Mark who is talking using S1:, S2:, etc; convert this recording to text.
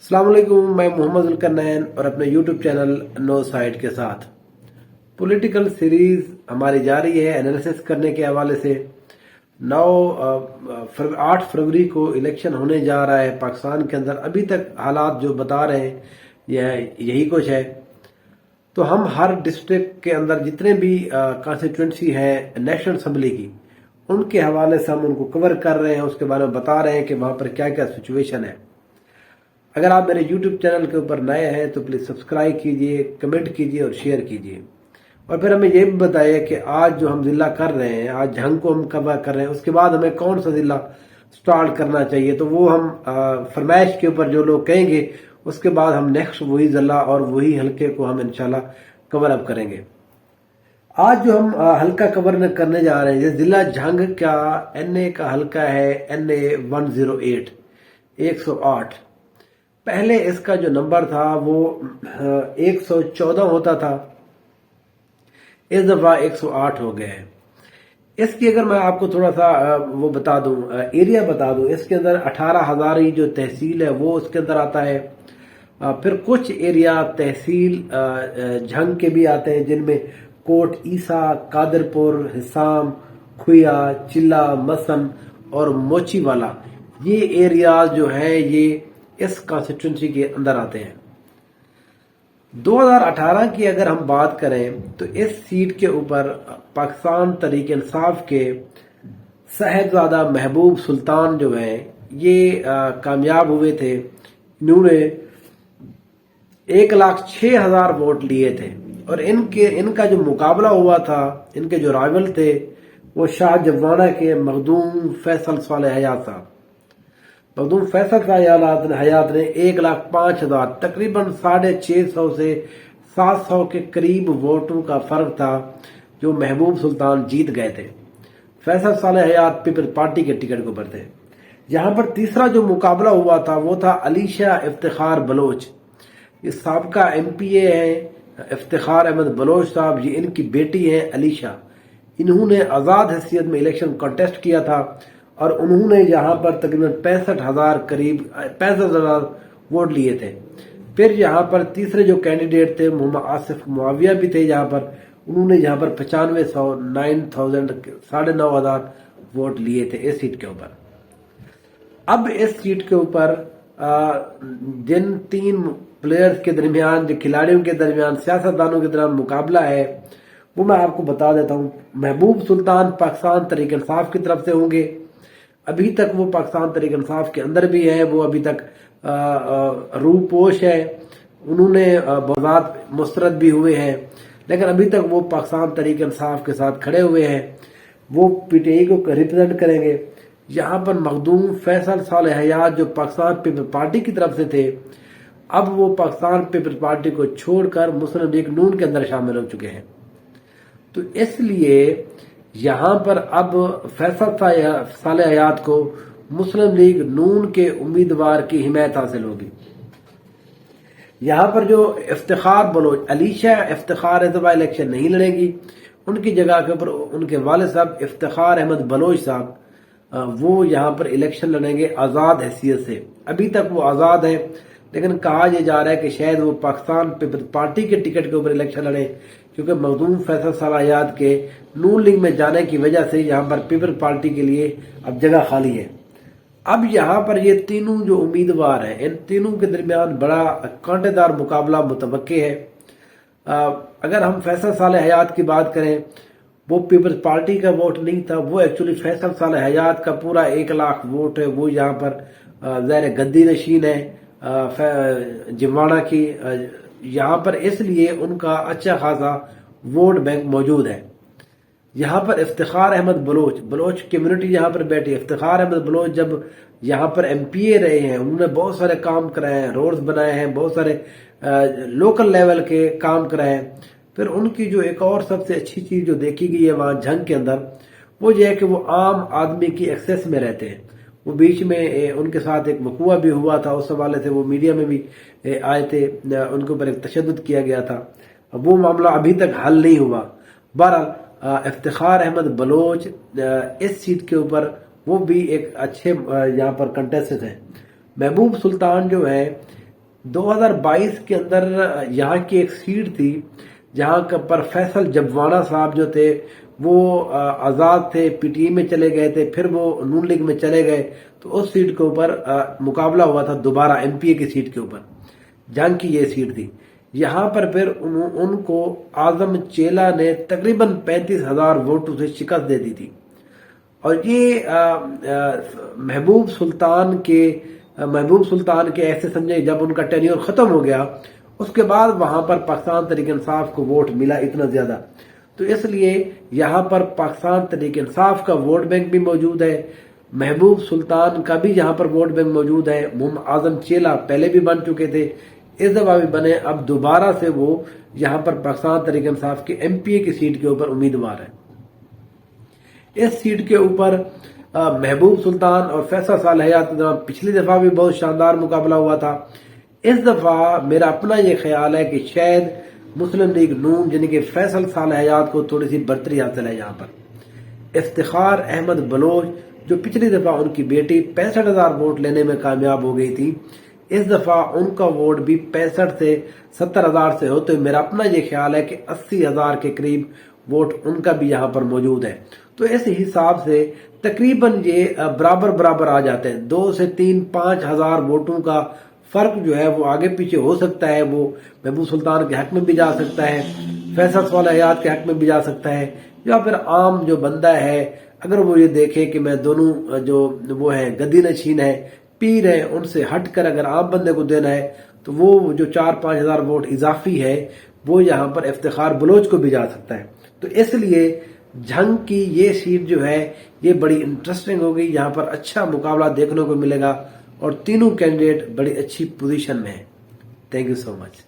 S1: السلام علیکم، میں محمد ذوالقرنین اور اپنے یوٹیوب چینل نو سائٹ کے ساتھ پولیٹیکل سیریز ہماری جاری ہے انالیسس کرنے کے حوالے سے۔ 8 فروری کو الیکشن ہونے جا رہا ہے پاکستان کے اندر۔ ابھی تک حالات جو بتا رہے ہیں یہی کچھ ہے۔ تو ہم ہر ڈسٹرکٹ کے اندر جتنے بھی کانسٹیٹوئنسی ہیں نیشنل اسمبلی کی، ان کے حوالے سے ہم ان کو کور کر رہے ہیں، اس کے بارے میں بتا رہے ہیں کہ وہاں پر کیا کیا سچویشن ہے۔ اگر آپ میرے یوٹیوب چینل کے اوپر نئے ہیں تو پلیز سبسکرائب کیجئے، کمنٹ کیجئے اور شیئر کیجئے، اور پھر ہمیں یہ بھی بتائیے کہ آج جو ہم ضلع کر رہے ہیں، آج جھنگ کو ہم کور کر رہے ہیں، اس کے بعد ہمیں کون سا ضلع سٹارٹ کرنا چاہیے۔ تو وہ ہم فرمائش کے اوپر جو لوگ کہیں گے اس کے بعد ہم نیکسٹ وہی ضلع اور وہی حلقے کو ہم انشاءاللہ کور اپ کریں گے۔ آج جو ہم حلقہ کور کرنے جا رہے ہیں، یہ ضلع جھنگ کا NA کا حلقہ ہے NA 108 108۔ پہلے اس کا جو نمبر تھا وہ 114 ہوتا تھا، اس دفعہ 108 ہو گیا ہے۔ اس کی اگر میں آپ کو تھوڑا سا وہ بتا دوں، ایریا بتا دوں، اس کے اندر 18,000 جو تحصیل ہے وہ اس کے اندر آتا ہے۔ پھر کچھ ایریا تحصیل جھنگ کے بھی آتے ہیں، جن میں کوٹ عیسیٰ، قادرپور، حسام، کھویا، چلہ، مسن اور موچی والا، یہ ایریاز جو ہیں یہ اس کانسٹیٹوئنسی کے اندر آتے ہیں۔ 2018 کی اگر ہم بات کریں تو اس سیٹ کے اوپر پاکستان تحریک انصاف کے صاحبزادہ محبوب سلطان جو ہیں یہ کامیاب ہوئے تھے۔ انہوں نے 1,06,000 ووٹ لیے تھے، اور ان کا جو مقابلہ ہوا تھا، ان کے جو رائول تھے وہ شاہ جوانہ کے مخدوم فیصل صالح حیات صاحب۔ مخدوم فیصل صالح حیات نے 1,05,000 تقریباً 650 سے 700 کے قریب ووٹوں کا فرق تھا جو محبوب سلطان جیت گئے تھے۔ فیصل صالح حیات پیپلز پارٹی کے ٹکٹ کے اوپر تھے۔ یہاں پر تیسرا جو مقابلہ ہوا تھا وہ تھا علیشہ افتخار بلوچ۔ یہ سابقہ MPA ہیں افتخار احمد بلوچ صاحب، یہ ان کی بیٹی ہیں علیشہ۔ انہوں نے آزاد حیثیت میں الیکشن کنٹیسٹ کیا تھا، اور انہوں نے یہاں پر تقریباً 65,000 ووٹ لیے تھے۔ پھر یہاں پر تیسرے جو کینڈیڈیٹ تھے محمد آصف معاویہ بھی تھے یہاں پر، انہوں نے یہاں پر 9,000 ووٹ لیے تھے اس سیٹ کے اوپر۔ اب اس سیٹ کے اوپر جن 3 پلیئرز کے درمیان، جو کھلاڑیوں کے درمیان، سیاستدانوں کے درمیان مقابلہ ہے وہ میں آپ کو بتا دیتا ہوں۔ محبوب سلطان پاکستان تحریک انصاف کی طرف سے ہوں گے۔ ابھی تک وہ پاکستان تحریک انصاف کے اندر بھی ہیں، وہ ابھی تک روح پوش ہے، انہوں نے بذات مسترد بھی ہوئے ہیں، لیکن ابھی تک وہ پاکستان تحریک انصاف کے ساتھ کھڑے ہوئے ہیں۔ وہ PTI کو ریپرزینٹ کریں گے۔ یہاں پر مخدوم فیصل صالح حیات جو پاکستان پیپلز پارٹی کی طرف سے تھے، اب وہ پاکستان پیپلز پارٹی کو چھوڑ کر مسلم لیگ نون کے اندر شامل ہو چکے ہیں۔ تو اس لیے یہاں پر اب فیصل صالح حیات کو مسلم لیگ نون کے امیدوار کی حمایت حاصل ہوگی۔ یہاں پر جو افتخار بلوچ، علیشہ افتخار اس دفعہ الیکشن نہیں لڑے گی، ان کی جگہ کے اوپر ان کے والد صاحب افتخار احمد بلوچ صاحب وہ یہاں پر الیکشن لڑیں گے آزاد حیثیت سے۔ ابھی تک وہ آزاد ہیں، لیکن کہا یہ جا رہا ہے کہ شاید وہ پاکستان پیپلز پارٹی کے ٹکٹ کے اوپر الیکشن لڑیں، کیونکہ مخدوم فیصل صالح حیات کے نون لیگ میں جانے کی وجہ سے یہاں پر پیپلز پارٹی کے لیے اب جگہ خالی ہے۔ اب یہاں پر یہ تینوں جو امیدوار ہیں، ان تینوں کے درمیان بڑا کانٹے دار مقابلہ متوقع ہے۔ اگر ہم فیصل صالح حیات کی بات کریں، وہ پیپلز پارٹی کا ووٹ نہیں تھا، وہ ایکچولی فیصل صالح حیات کا پورا 1,00,000 ووٹ ہے۔ وہ یہاں پر ظاہر گدی نشین ہے جمواڑہ کی، یہاں پر اس لیے ان کا اچھا خاصا ووٹ بینک موجود ہے۔ یہاں پر افتخار احمد بلوچ کمیونٹی یہاں پر بیٹھی۔ افتخار احمد بلوچ جب یہاں پر MPA رہے ہیں، انہوں نے بہت سارے کام کرائے ہیں، روڈز بنائے ہیں، بہت سارے لوکل لیول کے کام کرائے ہیں۔ پھر ان کی جو ایک اور سب سے اچھی چیز جو دیکھی گئی ہے وہاں جھنگ کے اندر، وہ یہ ہے کہ وہ عام آدمی کی ایکسیس میں رہتے ہیں۔ وہ بیچ میں ان کے ساتھ ایک وقوع بھی ہوا تھا، اس حوالے سے وہ میڈیا میں بھی آئے تھے، ان کے اوپر ایک تشدد کیا گیا تھا، وہ معاملہ ابھی تک حل نہیں ہوا۔ بہرحال افتخار احمد بلوچ اس سیٹ کے اوپر وہ بھی ایک اچھے یہاں پر کنٹیسٹنٹ ہیں۔ محبوب سلطان جو ہے 2022 کے اندر یہاں کی ایک سیٹ تھی جہاں پر فیصل جبوانہ صاحب جو تھے وہ آزاد تھے، پی ٹی ایم میں چلے گئے تھے، پھر وہ نون لیگ میں چلے گئے، تو اس سیٹ کے اوپر مقابلہ ہوا تھا دوبارہ ایم پی اے کی سیٹ کے اوپر، جنگ کی یہ سیٹ تھی۔ یہاں پر پھر ان کو اعظم چیلا نے تقریباً 35,000 ووٹوں سے شکست دے دی تھی، اور یہ محبوب سلطان کے ایسے سمجھے جب ان کا ٹینیور ختم ہو گیا، اس کے بعد وہاں پر پاکستان تحریک انصاف کو ووٹ ملا اتنا زیادہ، تو اس لیے یہاں پر پاکستان تحریک انصاف کا ووٹ بینک بھی موجود ہے، محبوب سلطان کا بھی یہاں پر ووٹ بینک موجود ہے، محمد اعظم چیلا پہلے بھی بن چکے تھے، اس دفعہ بھی بنے، اب دوبارہ سے وہ یہاں پر پاکستان تحریک انصاف کے ایم پی اے کی سیٹ کے اوپر امیدوار ہے۔ اس سیٹ کے اوپر محبوب سلطان اور فیصل صالح حیات کے درمیان پچھلی دفعہ بھی بہت شاندار مقابلہ ہوا تھا۔ اس دفعہ میرا اپنا یہ خیال ہے کہ شاید مسلم لیگ نون یعنی کہ فیصل صالح حیات کو تھوڑی سی برتری حاصل ہے۔ یہاں پر افتخار احمد بلوچ جو پچھلی دفعہ ان کی بیٹی 65,000 ووٹ لینے میں کامیاب ہو گئی تھی، اس دفعہ ان کا ووٹ بھی 65 سے 70,000 سے ہو، تو میرا اپنا یہ خیال ہے کہ 80,000 کے قریب ووٹ ان کا بھی یہاں پر موجود ہے۔ تو اس حساب سے تقریباً یہ برابر آ جاتے ہیں، 2 سے 3-5 ہزار ووٹوں کا فرق جو ہے وہ آگے پیچھے ہو سکتا ہے، وہ محبوب سلطان کے حق میں بھی جا سکتا ہے، فیصل صالح حیات کے حق میں بھی جا سکتا ہے، یا پھر عام جو بندہ ہے اگر وہ یہ دیکھے کہ میں دونوں جو وہ ہیں گدی نشین ہے، پیر ہے، ان سے ہٹ کر اگر عام بندے کو دینا ہے تو وہ جو 4-5 ہزار ووٹ اضافی ہے وہ یہاں پر افتخار بلوچ کو بھی جا سکتا ہے۔ تو اس لیے جھنگ کی یہ سیٹ جو ہے یہ بڑی انٹرسٹنگ ہوگی، یہاں پر اچھا مقابلہ دیکھنے کو ملے گا، اور تینوں کینڈیڈیٹ بڑی اچھی پوزیشن میں ہیں۔ Thank you so much.